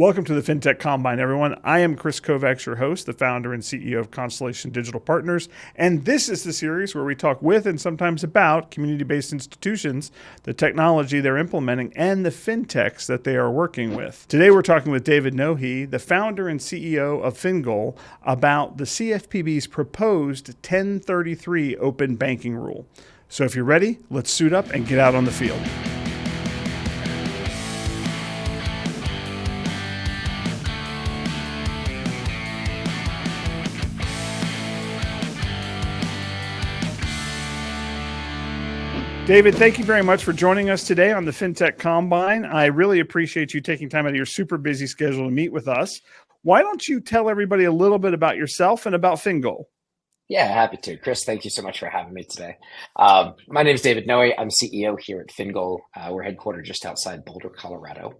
Welcome to the Fintech Combine, everyone. I am Kris Kovacs, your host, the founder and CEO of Constellation Digital Partners, and this is the series where we talk with and sometimes about community-based institutions, the technology they're implementing, and the fintechs that they are working with. Today, we're talking with David Nohe, the founder and CEO of FinGoal, about the CFPB's proposed 1033 open banking rule. So if you're ready, let's suit up and get out on the field. David, thank you very much for joining us today on the FinTech Combine. I really appreciate you taking time out of your super busy schedule to meet with us. Why don't you tell everybody a little bit about yourself and about FinGoal? Yeah, happy to. Kris, thank you so much for having me today. My name is David Nohe. I'm CEO here at FinGoal. We're headquartered just outside Boulder, Colorado.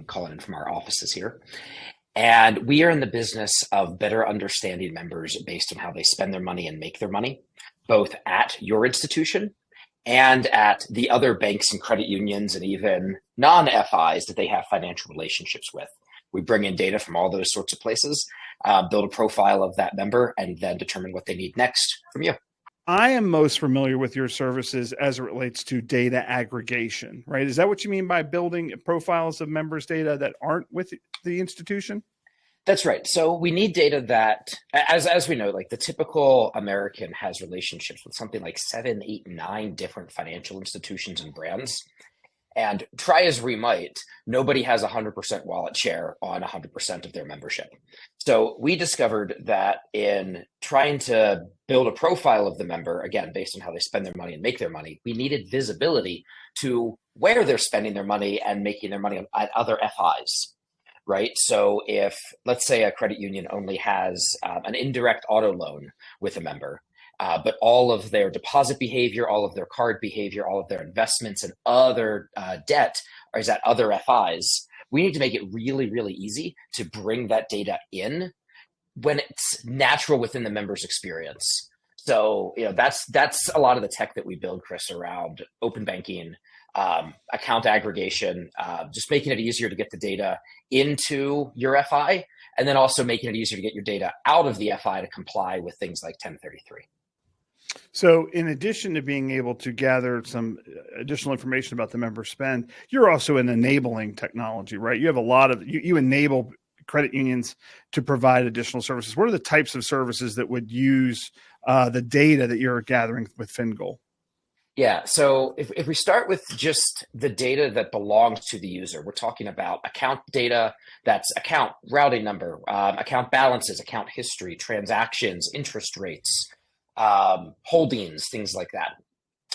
Calling in from our offices here. And we are in the business of better understanding members based on how they spend their money and make their money, both at your institution and at the other banks and credit unions and even non-FIs that they have financial relationships with. We bring in data from all those sorts of places, build a profile of that member, and then determine what they need next from you. I am most familiar with your services as it relates to data aggregation, right? Is that what you mean by building profiles of members' data that aren't with the institution? That's right. So we need data that, as we know, like the typical American has relationships with something like 7, 8, 9 different financial institutions and brands. And try as we might, nobody has 100% wallet share on 100% of their membership. So we discovered that in trying to build a profile of the member, again, based on how they spend their money and make their money, we needed visibility to where they're spending their money and making their money at other FIs. Right. So if, let's say, a credit union only has an indirect auto loan with a member, but all of their deposit behavior, all of their card behavior, all of their investments and other debt is at other FIs, we need to make it really, really easy to bring that data in when it's natural within the member's experience. So, that's a lot of the tech that we build, Kris, around open banking, account aggregation, just making it easier to get the data into your FI, and then also making it easier to get your data out of the FI to comply with things like 1033. So in addition to being able to gather some additional information about the member spend, you're also an enabling technology, right? You have a lot of, you enable credit unions to provide additional services. What are the types of services that would use the data that you're gathering with FinGoal? Yeah, so if we start with just the data that belongs to the user, we're talking about account data, that's account routing number, account balances, account history, transactions, interest rates, holdings, things like that,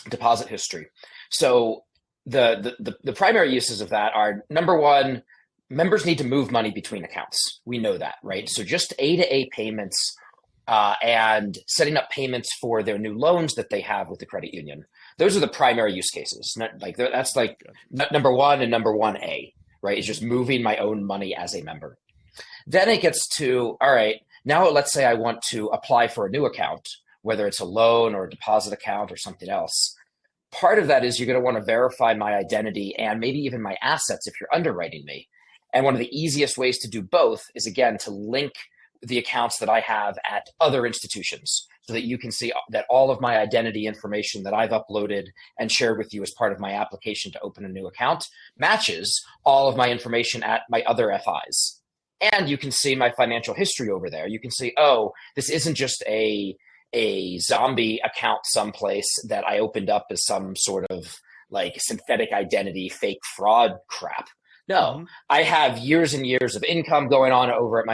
deposit history. So the primary uses of that are, number one, members need to move money between accounts. We know that, right? So just A-to-A payments and setting up payments for their new loans that they have with the credit union. Those are the primary use cases. That's like number one and number 1A, right? Is just moving my own money as a member. Then it gets to, all right, now let's say I want to apply for a new account, whether it's a loan or a deposit account or something else. Part of that is you're going to want to verify my identity and maybe even my assets if you're underwriting me. And one of the easiest ways to do both is, again, to link the accounts that I have at other institutions so that you can see that all of my identity information that I've uploaded and shared with you as part of my application to open a new account matches all of my information at my other FIs. And you can see my financial history over there. You can see, oh, this isn't just a zombie account someplace that I opened up as some sort of like synthetic identity, fake fraud crap. No, I have years and years of income going on over at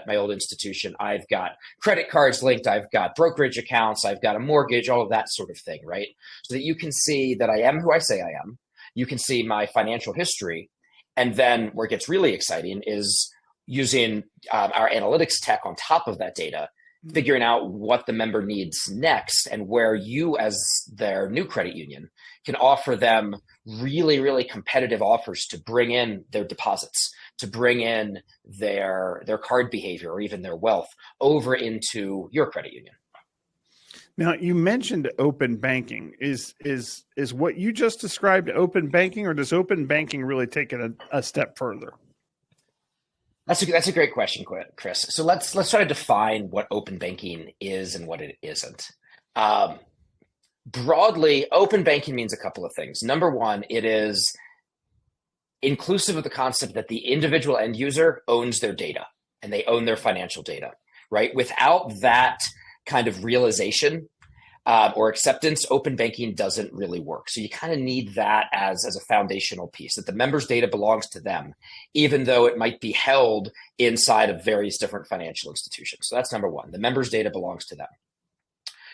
my old institution. I've got credit cards linked. I've got brokerage accounts. I've got a mortgage, all of that sort of thing, right? So that you can see that I am who I say I am. You can see my financial history. And then where it gets really exciting is using our analytics tech on top of that data, figuring out what the member needs next and where you as their new credit union can offer them really, really competitive offers to bring in their deposits, to bring in their card behavior or even their wealth over into your credit union. Now, you mentioned open banking. Is what you just described open banking, or does open banking really take it a step further? That's a great question, Kris. So let's try to define what open banking is and what it isn't. Um, Broadly, open banking means a couple of things. Number one, it is inclusive of the concept that the individual end user owns their data and they own their financial data, right? Without that kind of realization or acceptance, open banking doesn't really work. So you kind of need that as a foundational piece, that the member's data belongs to them, even though it might be held inside of various different financial institutions. So that's number one. The member's data belongs to them.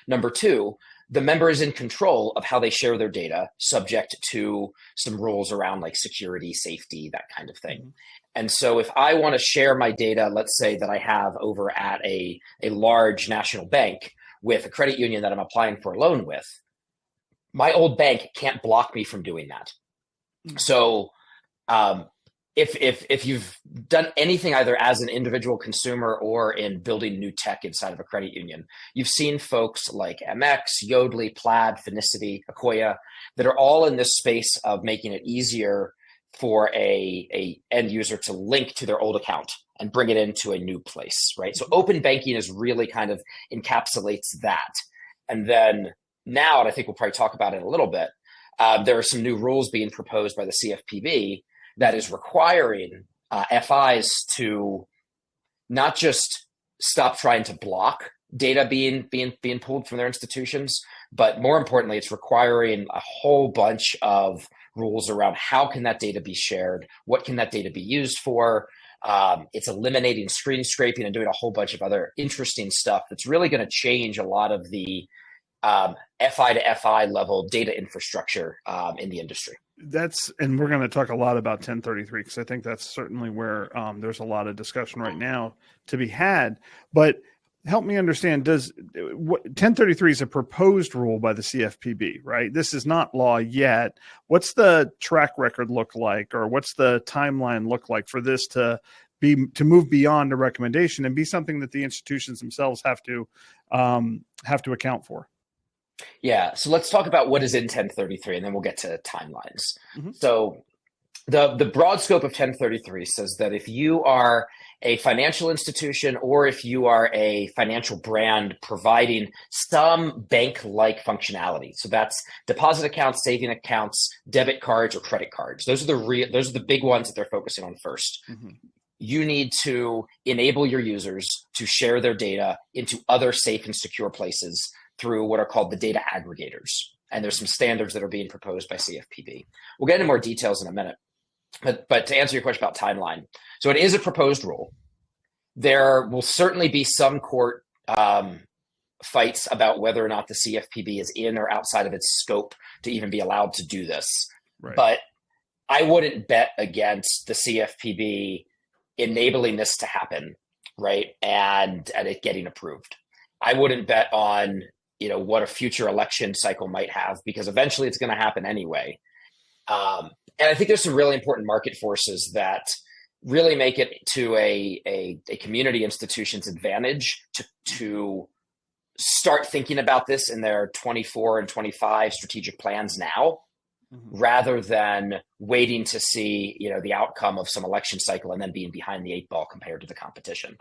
Number two, the member is in control of how they share their data, subject to some rules around like security, safety, that kind of thing. And so if I want to share my data, let's say that I have over at a large national bank with a credit union that I'm applying for a loan with, my old bank can't block me from doing that. So if you've done anything either as an individual consumer or in building new tech inside of a credit union, you've seen folks like MX, Yodlee, Plaid, Finicity, Akoya that are all in this space of making it easier for a end user to link to their old account and bring it into a new place, right? So open banking is really kind of encapsulates that. And then now, and I think we'll probably talk about it a little bit, there are some new rules being proposed by the CFPB that is requiring FIs to not just stop trying to block data being pulled from their institutions, but more importantly, it's requiring a whole bunch of rules around how can that data be shared, what can that data be used for. It's eliminating screen scraping and doing a whole bunch of other interesting stuff that's really going to change a lot of the FI to FI level data infrastructure in the industry. And we're going to talk a lot about 1033 because I think that's certainly where there's a lot of discussion right now to be had. But help me understand, 1033 is a proposed rule by the CFPB, right? This is not law yet. What's the track record look like, or what's the timeline look like for this to move beyond a recommendation and be something that the institutions themselves have to account for? Yeah, so let's talk about what is in 1033, and then we'll get to timelines. So the broad scope of 1033 says that if you are a financial institution or if you are a financial brand providing some bank-like functionality, so that's deposit accounts, saving accounts, debit cards, or credit cards. Those are the big ones that they're focusing on first. You need to enable your users to share their data into other safe and secure places through what are called the data aggregators. And there's some standards that are being proposed by CFPB. We'll get into more details in a minute. But to answer your question about timeline, so it is a proposed rule. There will certainly be some court fights about whether or not the CFPB is in or outside of its scope to even be allowed to do this. Right. But I wouldn't bet against the CFPB enabling this to happen, right? And it getting approved. I wouldn't bet on what a future election cycle might have, because eventually it's going to happen anyway. And I think there's some really important market forces that really make it to a community institution's advantage to start thinking about this in their 24 and 25 strategic plans now, rather than waiting to see the outcome of some election cycle and then being behind the 8 ball compared to the competition.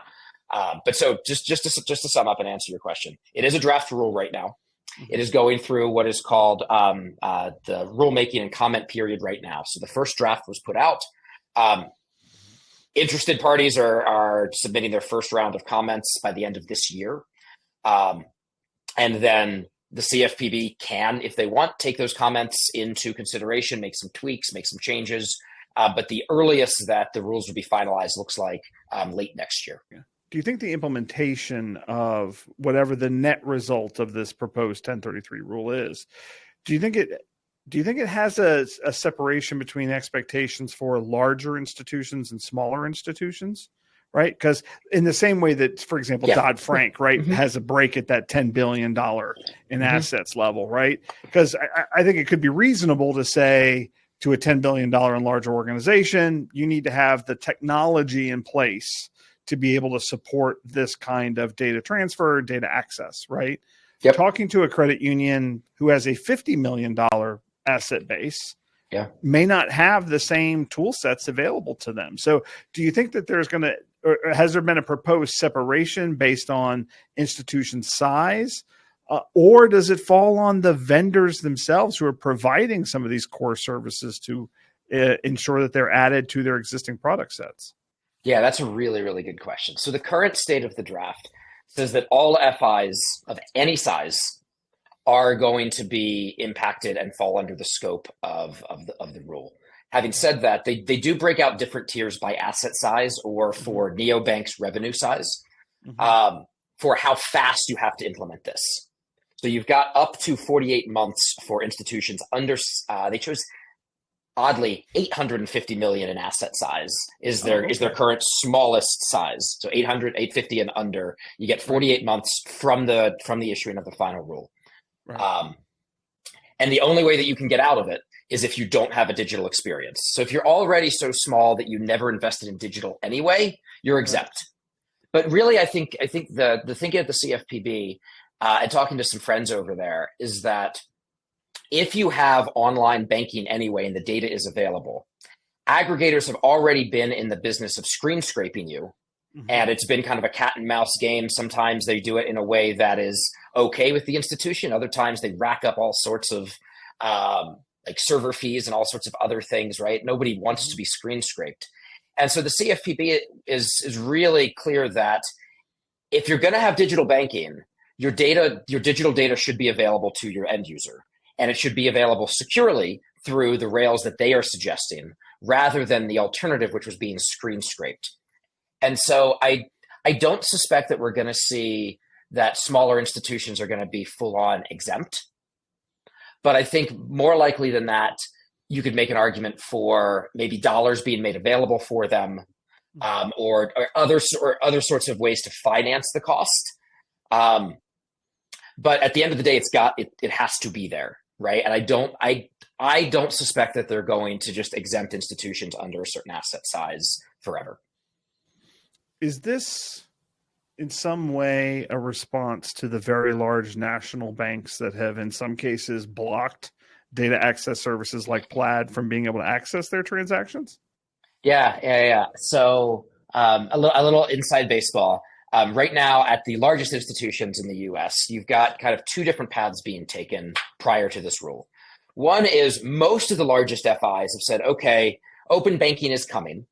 But so just to sum up and answer your question, it is a draft rule right now. It is going through what is called the rulemaking and comment period right now. So the first draft was put out. Interested parties are submitting their first round of comments by the end of this year. And then the CFPB can, if they want, take those comments into consideration, make some tweaks, make some changes. But the earliest that the rules will be finalized looks like late next year. Yeah. Do you think the implementation of whatever the net result of this proposed 1033 rule is, do you think it has a separation between expectations for larger institutions and smaller institutions, right? Because in the same way that, for example, Dodd-Frank, right, has a break at that $10 billion in assets level, right? Because I think it could be reasonable to say to a $10 billion and larger organization, you need to have the technology in place to be able to support this kind of data transfer, data access, right? Talking to a credit union who has a $50 million asset base, Yeah. may not have the same tool sets available to them. So do you think that there's going to, or has there been a proposed separation based on institution size? Or does it fall on the vendors themselves who are providing some of these core services to ensure that they're added to their existing product sets? Yeah, that's a really, really good question. So the current state of the draft says that all FIs of any size are going to be impacted and fall under the scope of the rule. Having said that, they do break out different tiers by asset size or for neobanks revenue size for how fast you have to implement this. So you've got up to 48 months for institutions under, they chose oddly 850 million in asset size is their current smallest size. So 800, 850 and under, you get 48 months from the issuing of the final rule. Right. And the only way that you can get out of it is if you don't have a digital experience. So if you're already so small that you never invested in digital anyway, you're exempt. But really, I think the thinking of the CFPB and talking to some friends over there is that if you have online banking anyway and the data is available, aggregators have already been in the business of screen scraping you. And it's been kind of a cat and mouse game. Sometimes they do it in a way that is okay with the institution. Other times they rack up all sorts of like server fees and all sorts of other things, right? Nobody wants to be screen scraped. And so the CFPB is really clear that if you're going to have digital banking, your digital data should be available to your end user. And it should be available securely through the rails that they are suggesting, rather than the alternative, which was being screen scraped. And so I don't suspect that we're going to see that smaller institutions are going to be full on exempt. But I think more likely than that, you could make an argument for maybe dollars being made available for them, or other sorts of ways to finance the cost. But at the end of the day, it has to be there, right? And I don't suspect that they're going to just exempt institutions under a certain asset size forever. Is this in some way a response to the very large national banks that have in some cases blocked data access services like Plaid from being able to access their transactions? Yeah. So a little inside baseball. Right now at the largest institutions in the US, you've got kind of two different paths being taken prior to this rule. One is most of the largest FIs have said, okay, open banking is coming.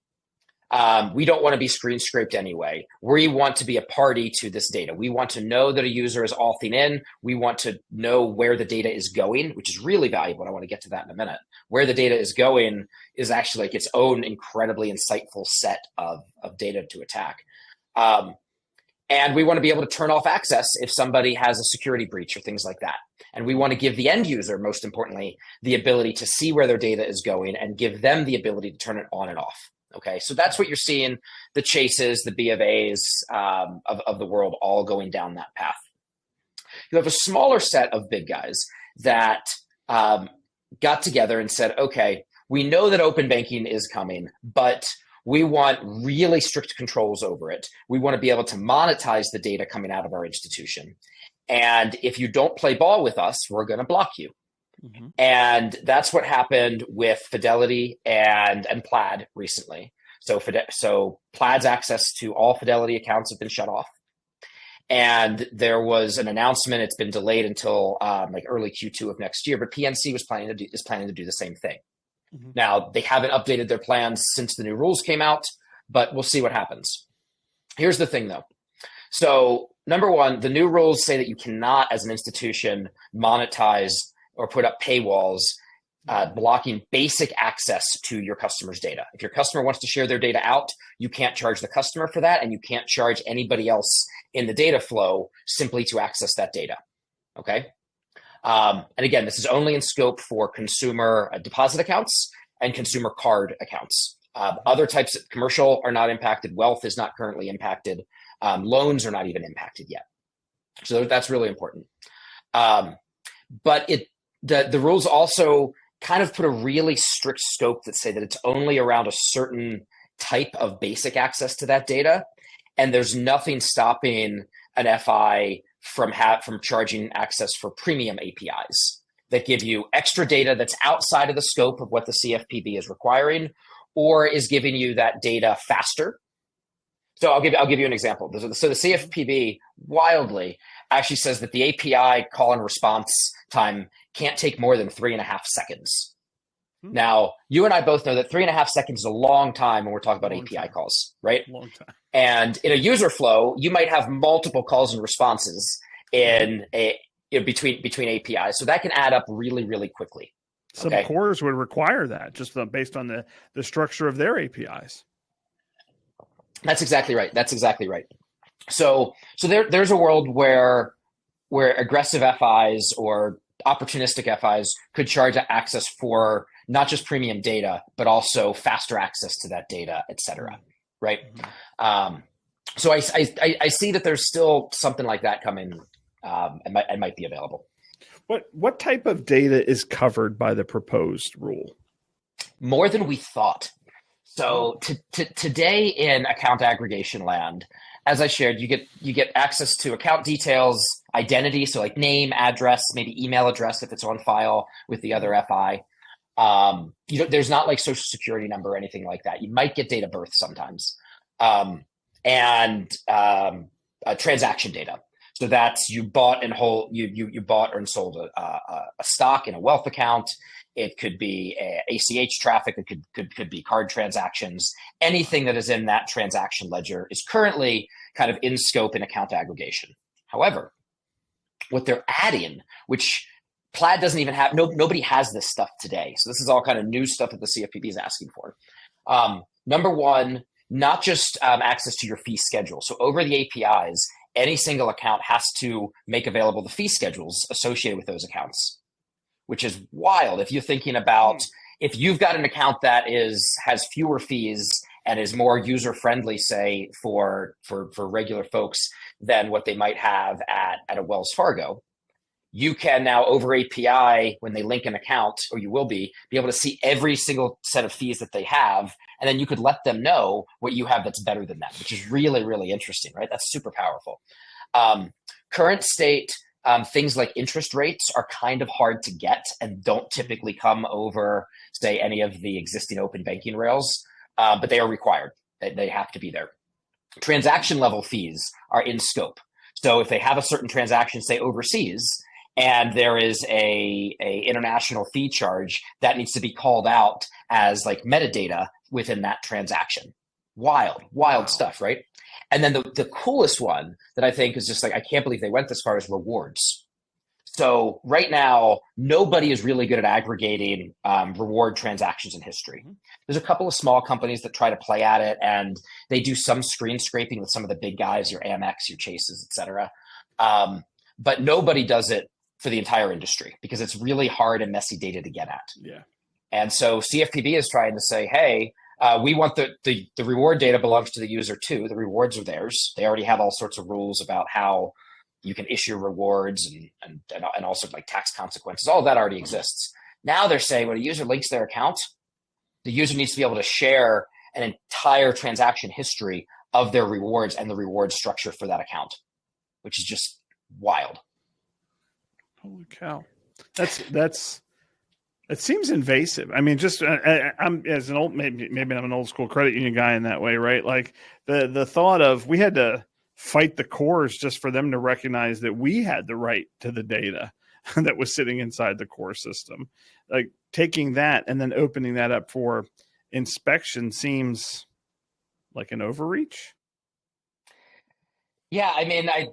We don't want to be screen scraped anyway. We want to be a party to this data. We want to know that a user is authing in. We want to know where the data is going, which is really valuable. And I want to get to that in a minute. Where the data is going is actually like its own incredibly insightful set of data to attack. And we want to be able to turn off access if somebody has a security breach or things like that. And we want to give the end user, most importantly, the ability to see where their data is going and give them the ability to turn it on and off. Okay, so that's what you're seeing, the Chases, the B of A's of the world all going down that path. You have a smaller set of big guys that got together and said, okay, we know that open banking is coming, but we want really strict controls over it. We want to be able to monetize the data coming out of our institution. And if you don't play ball with us, we're going to block you. Mm-hmm. And that's what happened with Fidelity and Plaid recently. So Plaid's access to all Fidelity accounts have been shut off. And there was an announcement, it's been delayed until like early Q2 of next year, but PNC is planning to do the same thing. Mm-hmm. Now, they haven't updated their plans since the new rules came out, but we'll see what happens. Here's the thing, though. So, number one, the new rules say that you cannot, as an institution, monetize or put up paywalls blocking basic access to your customer's data. If your customer wants to share their data out, you can't charge the customer for that, and you can't charge anybody else in the data flow simply to access that data. Okay? And again, this is only in scope for consumer deposit accounts and consumer card accounts. Other types of commercial are not impacted. Wealth is not currently impacted. Loans are not even impacted yet. So that's really important. But the rules also kind of put a really strict scope that say that it's only around a certain type of basic access to that data. And there's nothing stopping an FI from charging access for premium APIs. that give you extra data that's outside of the scope of what the CFPB is requiring, or is giving you that data faster. So I'll give you an example. So the CFPB wildly actually says that the API call and response time can't take more than 3.5 seconds. Now, you and I both know that 3.5 seconds is a long time when we're talking about API calls, right? Long time. And in a user flow, you might have multiple calls and responses between APIs. So that can add up really, really quickly. Some cores would require that just based on the structure of their APIs. That's exactly right. So there's a world where aggressive FIs or opportunistic FIs could charge access for not just premium data, but also faster access to that data, et cetera, right? So I see that there's still something like that coming. It might be available. What type of data is covered by the proposed rule? More than we thought. So today in account aggregation land, as I shared, you get access to account details, identity, so like name, address, maybe email address if it's on file with the other FI. There's not like social security number or anything like that. You might get date of birth sometimes, and transaction data. So that's you bought and sold a stock in a wealth account. It could be ACH traffic. It could be card transactions. Anything that is in that transaction ledger is currently kind of in scope in account aggregation. However, what they're adding, which Plaid doesn't even have, nobody has this stuff today. So this is all kind of new stuff that the CFPB is asking for. Number one, not just access to your fee schedule. So over the APIs, any single account has to make available the fee schedules associated with those accounts, which is wild. If you're thinking about if you've got an account that has fewer fees and is more user friendly, say for regular folks than what they might have at a Wells Fargo, you can now over API, when they link an account, or you will be able to see every single set of fees that they have. And then you could let them know what you have that's better than that, which is really, really interesting, right? That's super powerful. Current state, things like interest rates are kind of hard to get and don't typically come over, say, any of the existing open banking rails, but they are required. They have to be there. Transaction level fees are in scope. So if they have a certain transaction, say overseas, and there is a international fee charge, that needs to be called out as like metadata within that transaction. Wild stuff, right? And then the coolest one that I think is just like, I can't believe they went this far, is rewards. So right now, nobody is really good at aggregating reward transactions in history. There's a couple of small companies that try to play at it, and they do some screen scraping with some of the big guys, your Amex, your Chases, et cetera. But nobody does it for the entire industry because it's really hard and messy data to get at. Yeah. And so CFPB is trying to say, hey, we want the reward data belongs to the user too. The rewards are theirs. They already have all sorts of rules about how you can issue rewards and also like tax consequences. All of that already exists. Now they're saying when a user links their account, the user needs to be able to share an entire transaction history of their rewards and the reward structure for that account, which is just wild. Holy cow. It seems invasive. I mean, just I'm as an old, maybe I'm an old school credit union guy in that way, right? Like the thought of we had to fight the cores just for them to recognize that we had the right to the data that was sitting inside the core system. Like taking that and then opening that up for inspection seems like an overreach. Yeah, I mean, I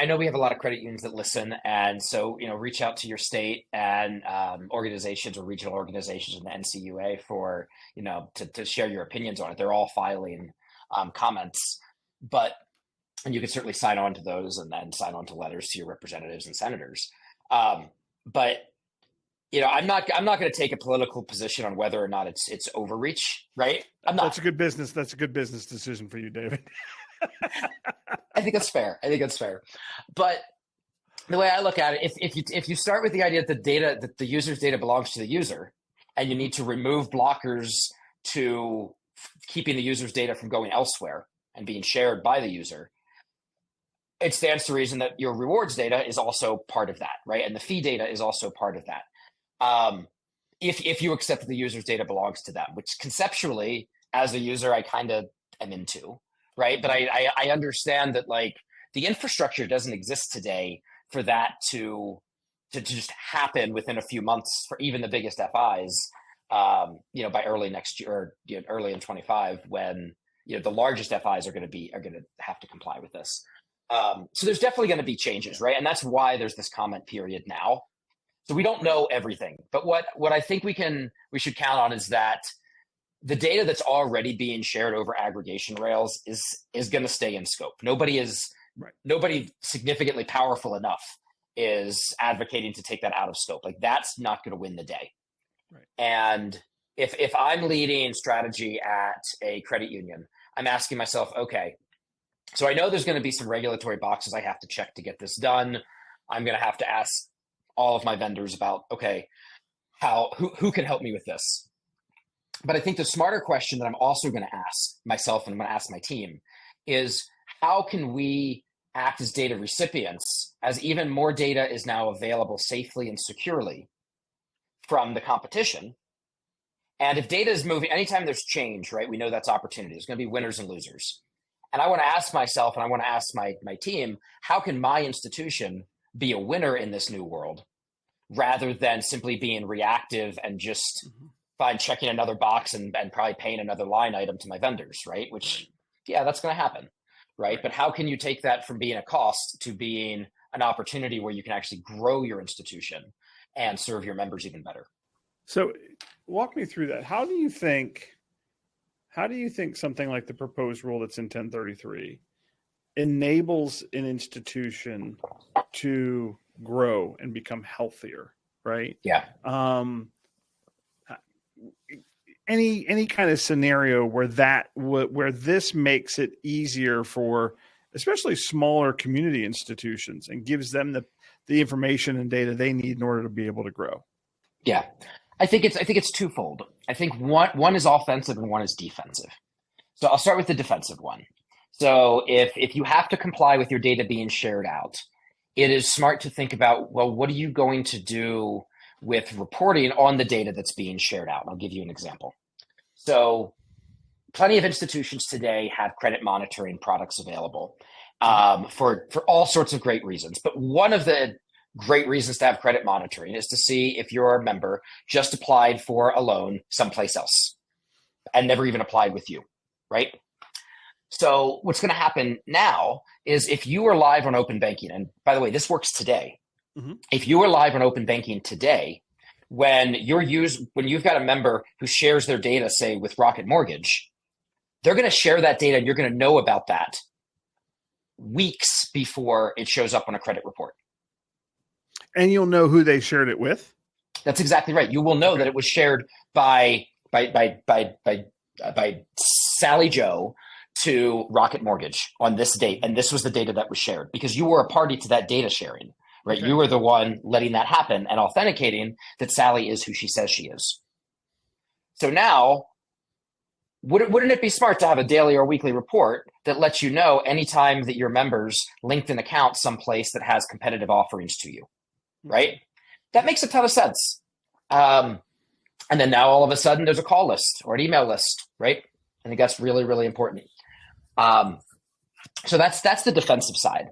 know we have a lot of credit unions that listen, and so reach out to your state and organizations or regional organizations in the NCUA for to share your opinions on it. They're all filing comments, and you can certainly sign on to those and then sign on to letters to your representatives and senators. But I'm not going to take a political position on whether or not it's overreach, right? I'm not. That's a good business decision for you, David. I think that's fair. But the way I look at it, if you start with the idea that the user's data belongs to the user, and you need to remove blockers to keeping the user's data from going elsewhere and being shared by the user, it stands to reason that your rewards data is also part of that, right? And the fee data is also part of that. If you accept that the user's data belongs to them, which conceptually, as a user, I kind of am into, right? But I understand that like the infrastructure doesn't exist today for that to just happen within a few months for even the biggest FIs, by early next year, or early in 25, when the largest FIs are going to have to comply with this. So there's definitely going to be changes, right? And that's why there's this comment period now. So we don't know everything, but what I think we should count on is that the data that's already being shared over aggregation rails is going to stay in scope. Nobody significantly powerful enough is advocating to take that out of scope. Like that's not going to win the day. Right. And if I'm leading strategy at a credit union, I'm asking myself, okay, so I know there's going to be some regulatory boxes I have to check to get this done. I'm going to have to ask all of my vendors about, okay, who can help me with this? But I think the smarter question that I'm also going to ask myself and I'm going to ask my team is, how can we act as data recipients as even more data is now available safely and securely from the competition? And if data is moving, anytime there's change, right, we know that's opportunity. There's going to be winners and losers. And I want to ask myself, and I want to ask my team, how can my institution be a winner in this new world rather than simply being reactive and just checking another box and probably paying another line item to my vendors, right? Which, yeah, that's going to happen, right? But how can you take that from being a cost to being an opportunity where you can actually grow your institution and serve your members even better? So walk me through that. How do you think something like the proposed rule that's in 1033 enables an institution to grow and become healthier, right? Yeah. Any kind of scenario where this makes it easier for especially smaller community institutions and gives them the information and data they need in order to be able to grow? Yeah. I think it's twofold. I think one is offensive and one is defensive. So I'll start with the defensive one. So if you have to comply with your data being shared out, it is smart to think about, well, what are you going to do with reporting on the data that's being shared out? I'll give you an example. So plenty of institutions today have credit monitoring products available for all sorts of great reasons. But one of the great reasons to have credit monitoring is to see if your member just applied for a loan someplace else and never even applied with you, right? So what's going to happen now is if you are live on open banking, and by the way, this works today. Mm-hmm. If you are live on open banking today, when you've got a member who shares their data, say with Rocket Mortgage, they're going to share that data and you're going to know about that weeks before it shows up on a credit report. And you'll know who they shared it with? That's exactly right. You will know that it was shared by Sally Joe to Rocket Mortgage on this date, and this was the data that was shared because you were a party to that data sharing, right? Okay. You were the one letting that happen and authenticating that Sally is who she says she is. So now, wouldn't it be smart to have a daily or weekly report that lets you know anytime that your members linked an account someplace that has competitive offerings to you, right? That makes a ton of sense. And then now all of a sudden there's a call list or an email list, right? I think that's really, really important. So that's the defensive side.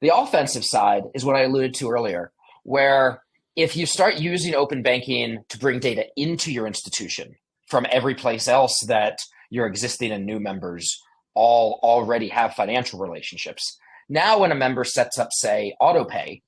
The offensive side is what I alluded to earlier, where if you start using open banking to bring data into your institution from every place else that your existing and new members all already have financial relationships, now when a member sets up, say, autopay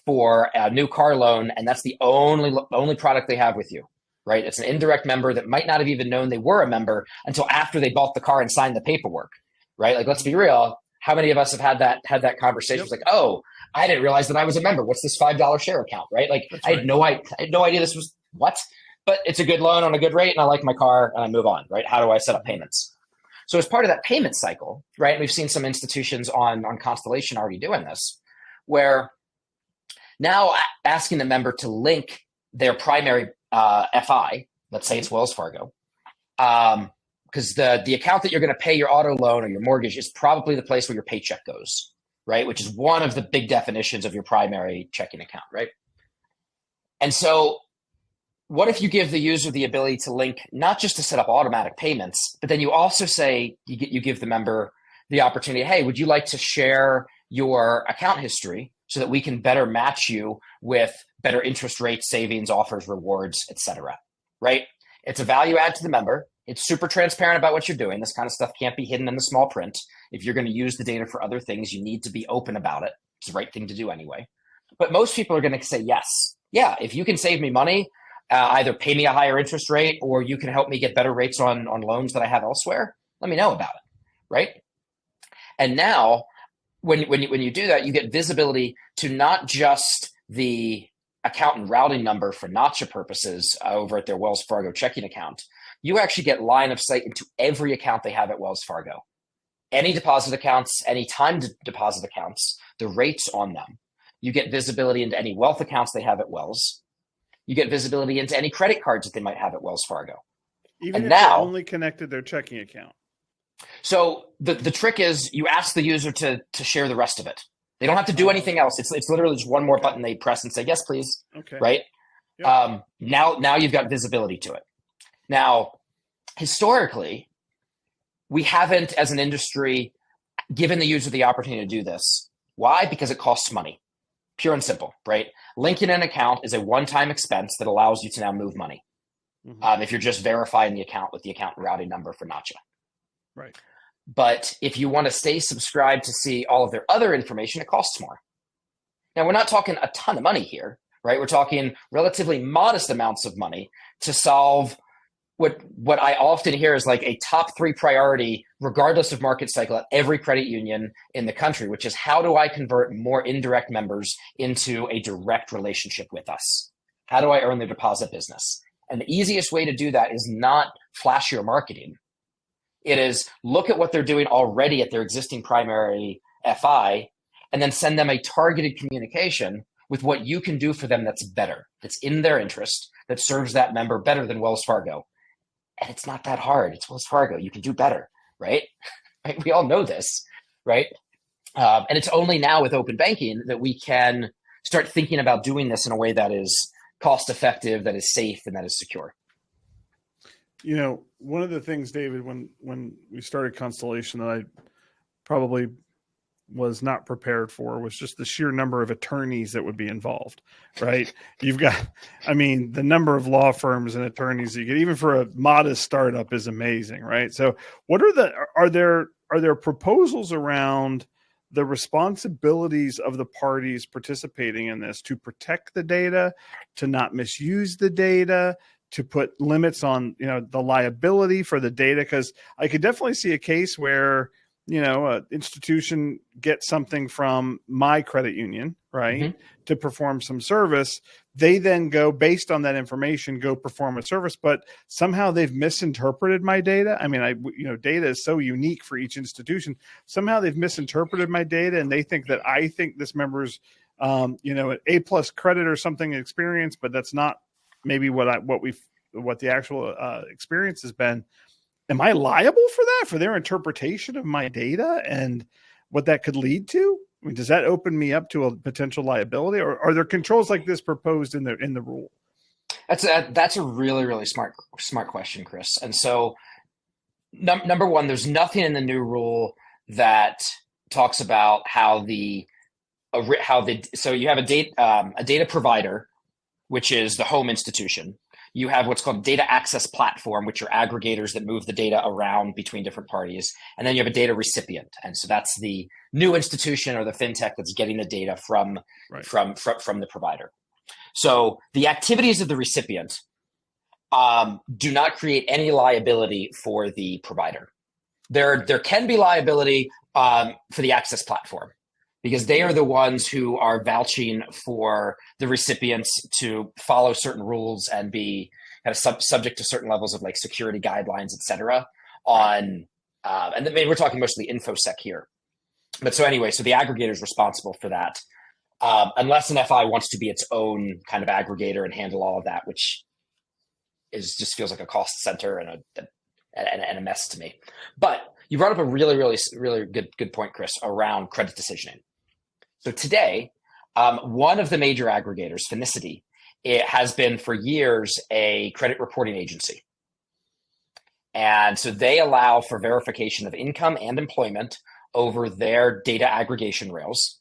for a new car loan, and that's the only product they have with you, right? It's an indirect member that might not have even known they were a member until after they bought the car and signed the paperwork, right? Like, let's be real. How many of us have had that conversation? Yep. It's like, oh, I didn't realize that I was a member. What's this $5 share account, right? Like, I had no idea this was what, but it's a good loan on a good rate, and I like my car, and I move on, right? How do I set up payments? So as part of that payment cycle, right? And we've seen some institutions on Constellation already doing this, where now asking the member to link their primary FI, let's say it's Wells Fargo, because the account that you're going to pay your auto loan or your mortgage is probably the place where your paycheck goes, right? Which is one of the big definitions of your primary checking account, right? And so what if you give the user the ability to link, not just to set up automatic payments, but then you also say, you give the member the opportunity, hey, would you like to share your account history so that we can better match you with better interest rates, savings, offers, rewards, et cetera, right? It's a value add to the member. It's super transparent about what you're doing. This kind of stuff can't be hidden in the small print. If you're going to use the data for other things, you need to be open about it. It's the right thing to do anyway. But most people are going to say yes. Yeah, if you can save me money, either pay me a higher interest rate or you can help me get better rates on loans that I have elsewhere, let me know about it, right? And now, when you do that, you get visibility to not just the account and routing number for Nacha purposes over at their Wells Fargo checking account. You actually get line of sight into every account they have at Wells Fargo. Any deposit accounts, any time deposit accounts, the rates on them. You get visibility into any wealth accounts they have at Wells. You get visibility into any credit cards that they might have at Wells Fargo. Even if they only connected their checking account. So the trick is you ask the user to share the rest of it. They don't have to do anything else. It's literally just one more button they press and say, yes, please. Okay. Right? Yep. Now you've got visibility to it. Now, historically, we haven't, as an industry, given the user the opportunity to do this. Why? Because it costs money. Pure and simple, right? Linking an account is a one-time expense that allows you to now move money. Mm-hmm. If you're just verifying the account with the account routing number for Nacha. Right. But if you want to stay subscribed to see all of their other information, it costs more. Now, we're not talking a ton of money here, right? We're talking relatively modest amounts of money to solve what I often hear is like a top 3 priority, regardless of market cycle, at every credit union in the country, which is how do I convert more indirect members into a direct relationship with us? How do I earn their deposit business? And the easiest way to do that is not flashier marketing. It is look at what they're doing already at their existing primary FI, and then send them a targeted communication with what you can do for them that's better, that's in their interest, that serves that member better than Wells Fargo. And it's not that hard. It's Wells Fargo. You can do better, right? We all know this, right? And it's only now with open banking that we can start thinking about doing this in a way that is cost effective, that is safe, and that is secure. You know, one of the things, David, when we started Constellation that I probably was not prepared for was just the sheer number of attorneys that would be involved, right? You've got, I mean, the number of law firms and attorneys you get, even for a modest startup, is amazing, right? So what are there proposals around the responsibilities of the parties participating in this to protect the data, to not misuse the data, to put limits on, the liability for the data? Because I could definitely see a case where, an institution gets something from my credit union, right, mm-hmm. to perform some service. They then go, based on that information, go perform a service, but somehow they've misinterpreted my data. I mean, data is so unique for each institution. Somehow they've misinterpreted my data, and they think that I think this member's, an A+ credit or something experience, but that's not maybe what the actual experience has been. Am I liable for that, for their interpretation of my data and what that could lead to? I mean, does that open me up to a potential liability, or are there controls like this proposed in the rule? That's a really, really smart question, Kris. And so, number one, there's nothing in the new rule that talks about so you have a data provider, which is the home institution. You have what's called data access platform, which are aggregators that move the data around between different parties. And then you have a data recipient. And so that's the new institution or the fintech that's getting the data from the provider. So the activities of the recipient do not create any liability for the provider. There can be liability for the access platform, because they are the ones who are vouching for the recipients to follow certain rules and be kind of subject to certain levels of like security guidelines, et cetera. And we're talking mostly InfoSec here. But so anyway, so the aggregator is responsible for that, unless an FI wants to be its own kind of aggregator and handle all of that, which just feels like a cost center and a mess to me. But you brought up a really, really, really good point, Kris, around credit decisioning. So today, one of the major aggregators, Finicity, it has been for years a credit reporting agency. And so they allow for verification of income and employment over their data aggregation rails.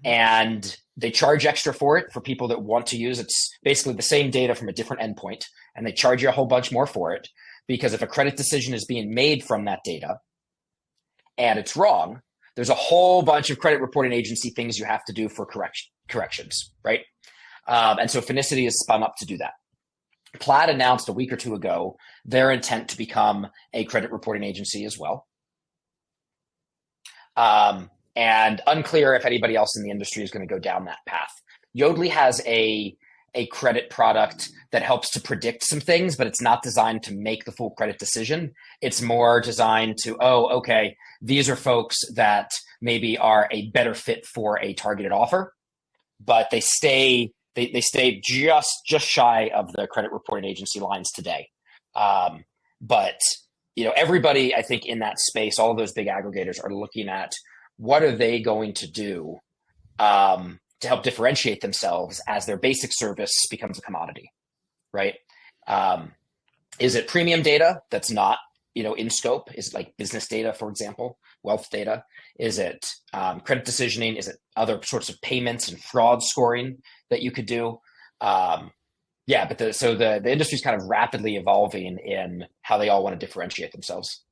And they charge extra for it for people that want to use. It's basically the same data from a different endpoint, and they charge you a whole bunch more for it, because if a credit decision is being made from that data and it's wrong, there's a whole bunch of credit reporting agency things you have to do for corrections, right? And so Finicity is spun up to do that. Plaid announced a week or two ago their intent to become a credit reporting agency as well. And unclear if anybody else in the industry is going to go down that path. Yodlee has a credit product that helps to predict some things, but it's not designed to make the full credit decision. It's more designed to, okay, these are folks that maybe are a better fit for a targeted offer, but they stay just shy of the credit reporting agency lines today. But everybody, I think, in that space, all of those big aggregators are looking at what are they going to do to help differentiate themselves as their basic service becomes a commodity, right? Is it premium data that's not, in scope? Is it like business data, for example, wealth data? Is it credit decisioning? Is it other sorts of payments and fraud scoring that you could do? But the industry is kind of rapidly evolving in how they all want to differentiate themselves.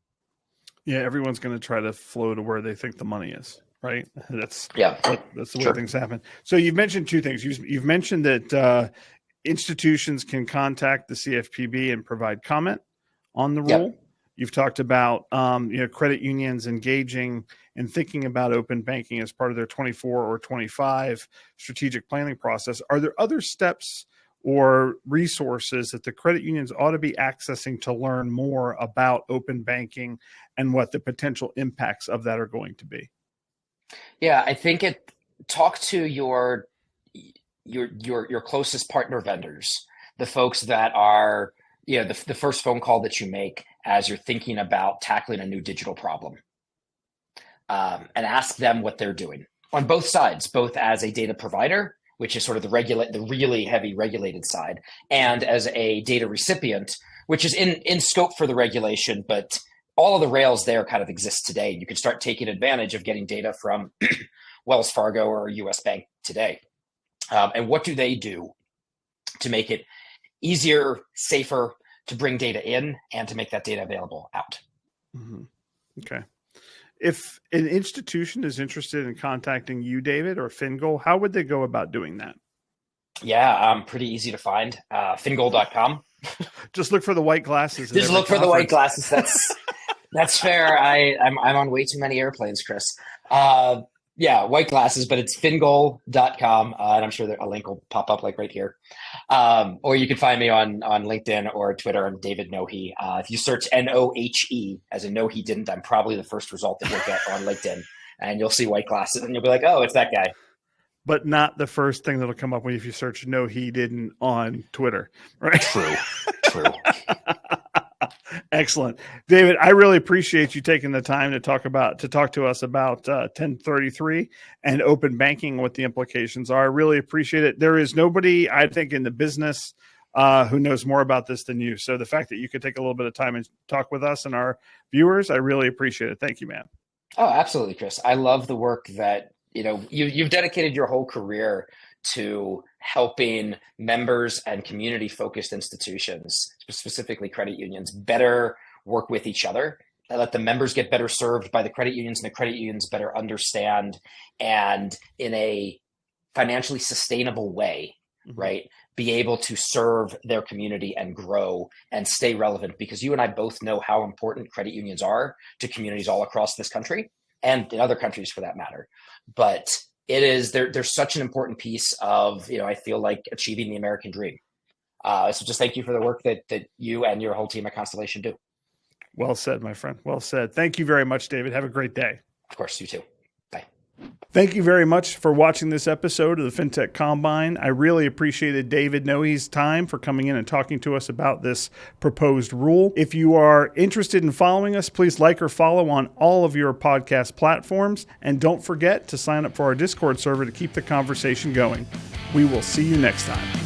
Yeah, everyone's going to try to flow to where they think the money is, right? That's the way things happen. So you've mentioned two things. You've mentioned that institutions can contact the CFPB and provide comment on the rule. Yep. You've talked about credit unions engaging and thinking about open banking as part of their 24 or 25 strategic planning process. Are there other steps or resources that the credit unions ought to be accessing to learn more about open banking and what the potential impacts of that are going to be? Yeah, I think talk to your closest partner vendors, the folks that are, the first phone call that you make as you're thinking about tackling a new digital problem, and ask them what they're doing on both sides, both as a data provider, which is sort of the really heavy regulated side, and as a data recipient, which is in scope for the regulation, but all of the rails there kind of exist today. You can start taking advantage of getting data from Wells Fargo or US Bank today. And what do they do to make it easier, safer to bring data in and to make that data available out? Mm-hmm. Okay. If an institution is interested in contacting you, David, or FinGoal, how would they go about doing that? Yeah, pretty easy to find. FinGoal.com. Just look for the white glasses. Just look for the white glasses. That's fair. I'm on way too many airplanes, Kris. White glasses, but it's FinGoal.com, and I'm sure that a link will pop up like right here. Or you can find me on LinkedIn or Twitter. I'm David Nohe. If you search Nohe, as in no, he didn't, I'm probably the first result that you'll get on LinkedIn, and you'll see white glasses, and you'll be like, oh, it's that guy. But not the first thing that'll come up when if you search "no, he didn't" on Twitter, right? True. Excellent, David. I really appreciate you taking the time to talk to us about 1033 and open banking, what the implications are. I really appreciate it. There is nobody, I think, in the business who knows more about this than you. So the fact that you could take a little bit of time and talk with us and our viewers, I really appreciate it. Thank you, man. Oh, absolutely, Kris. I love the work that you've dedicated your whole career to helping members and community-focused institutions, specifically credit unions, better work with each other, and let the members get better served by the credit unions, and the credit unions better understand, and in a financially sustainable way, right, be able to serve their community and grow and stay relevant. Because you and I both know how important credit unions are to communities all across this country and in other countries for that matter. But they're such an important piece of, I feel like, achieving the American dream. So just thank you for the work that you and your whole team at Constellation do. Well said, my friend. Well said. Thank you very much, David. Have a great day. Of course, you too. Bye. Thank you very much for watching this episode of the Fintech Combine. I really appreciated David Nohe's time for coming in and talking to us about this proposed rule. If you are interested in following us, please like or follow on all of your podcast platforms. And don't forget to sign up for our Discord server to keep the conversation going. We will see you next time.